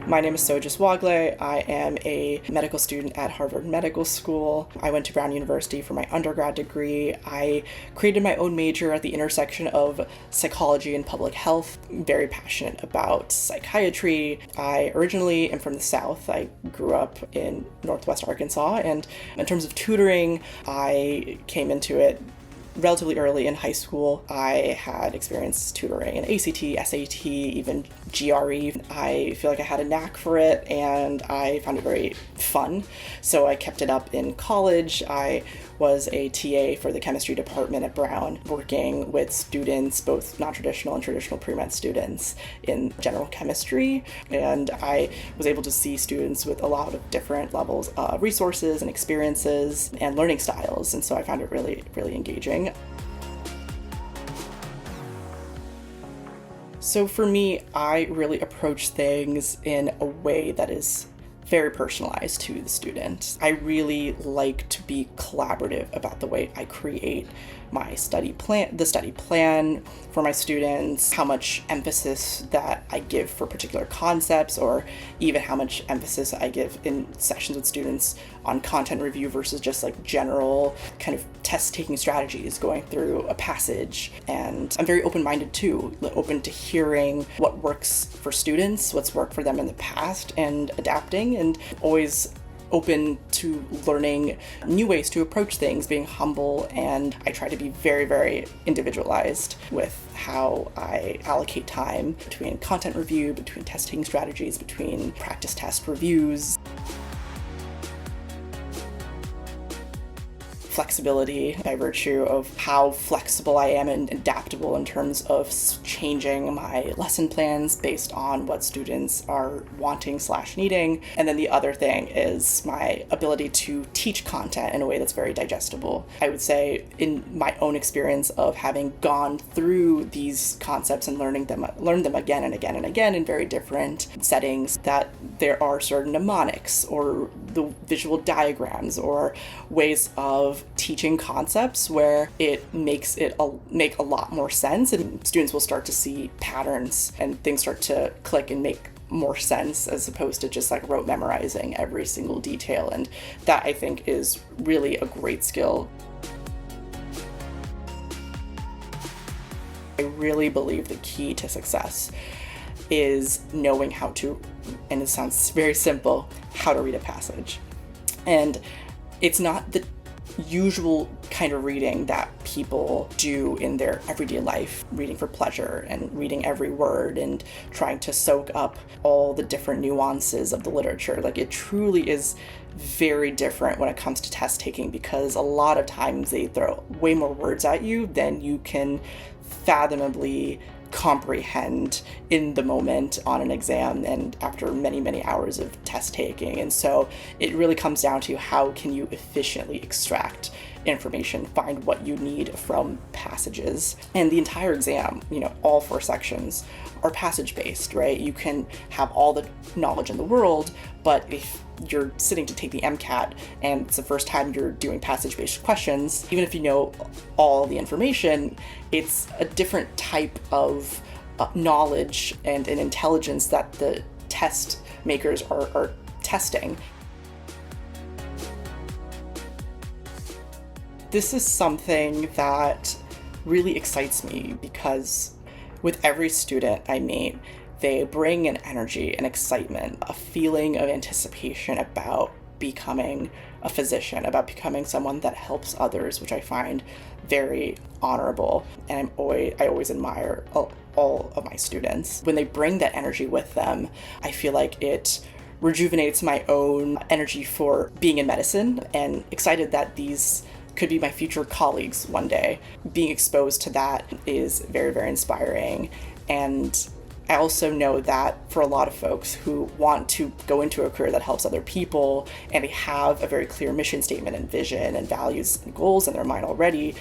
My name is Sojas Wagle. I am a medical student at Harvard Medical School. I went to Brown University for my undergrad degree. I created my own major at the intersection of psychology and public health. I'm very passionate about psychiatry. I originally am from the South. I grew up in Northwest Arkansas, and in terms of tutoring, I came into it relatively early in high school. I had experience tutoring in ACT, SAT, even GRE. I feel like I had a knack for it and I found it very fun. So I kept it up in college. I was a TA for the chemistry department at Brown, working with students, both non-traditional and traditional pre-med students in general chemistry. And I was able to see students with a lot of different levels of resources and experiences and learning styles. And so I found it really, really engaging. So for me, I really approach things in a way that is very personalized to the student. I really like to be collaborative about the way I create my the study plan for my students, how much emphasis that I give for particular concepts, or even how much emphasis I give in sessions with students on content review versus just like general kind of test-taking strategies going through a passage. And I'm very open-minded too, open to hearing what works for students, what's worked for them in the past, and adapting, and always open to learning new ways to approach things, being humble, and I try to be very, very individualized with how I allocate time between content review, between testing strategies, between practice test reviews. Flexibility by virtue of how flexible I am and adaptable in terms of changing my lesson plans based on what students are wanting/needing. And then the other thing is my ability to teach content in a way that's very digestible. I would say in my own experience of having gone through these concepts and learned them again and again and again in very different settings, that there are certain mnemonics or the visual diagrams or ways of teaching concepts where it makes it make a lot more sense, and students will start to see patterns and things start to click and make more sense, as opposed to just like rote memorizing every single detail. And that, I think, is really a great skill. I really believe the key to success is knowing how to, and it sounds very simple, how to read a passage. And it's not the usual kind of reading that people do in their everyday life, reading for pleasure and reading every word and trying to soak up all the different nuances of the literature. Like, it truly is very different when it comes to test taking, because a lot of times they throw way more words at you than you can fathomably comprehend in the moment on an exam and after many, many hours of test taking. And so it really comes down to how can you efficiently extract information, find what you need from passages. And the entire exam, all 4 sections are passage based, right? You can have all the knowledge in the world, but if you're sitting to take the MCAT and it's the first time you're doing passage-based questions, even if you know all the information, it's a different type of knowledge and an intelligence that the test makers are testing. This is something that really excites me because with every student I meet, they bring an energy, an excitement, a feeling of anticipation about becoming a physician, about becoming someone that helps others, which I find very honorable. And I always admire all of my students. When they bring that energy with them, I feel like it rejuvenates my own energy for being in medicine, and excited that these could be my future colleagues one day. Being exposed to that is very, very inspiring. And I also know that for a lot of folks who want to go into a career that helps other people and they have a very clear mission statement and vision and values and goals in their mind already,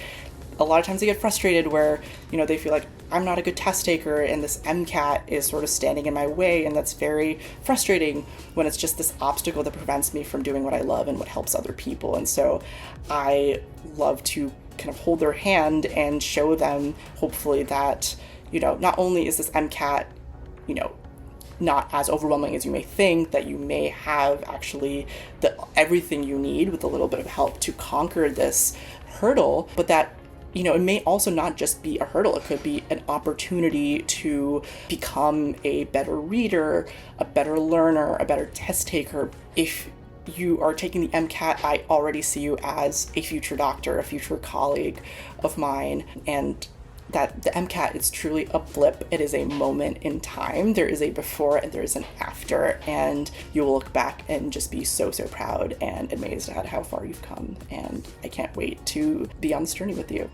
a lot of times they get frustrated where, they feel like I'm not a good test taker and this MCAT is sort of standing in my way, and that's very frustrating when it's just this obstacle that prevents me from doing what I love and what helps other people. And so I love to kind of hold their hand and show them, hopefully, that, not only is this MCAT, not as overwhelming as you may think, that you may have actually everything you need with a little bit of help to conquer this hurdle, but that it may also not just be a hurdle. It could be an opportunity to become a better reader, a better learner, a better test taker. If you are taking the MCAT, I already see you as a future doctor, a future colleague of mine, and that the MCAT is truly a blip. It is a moment in time. There is a before and there is an after, and you will look back and just be so proud and amazed at how far you've come. And I can't wait to be on this journey with you.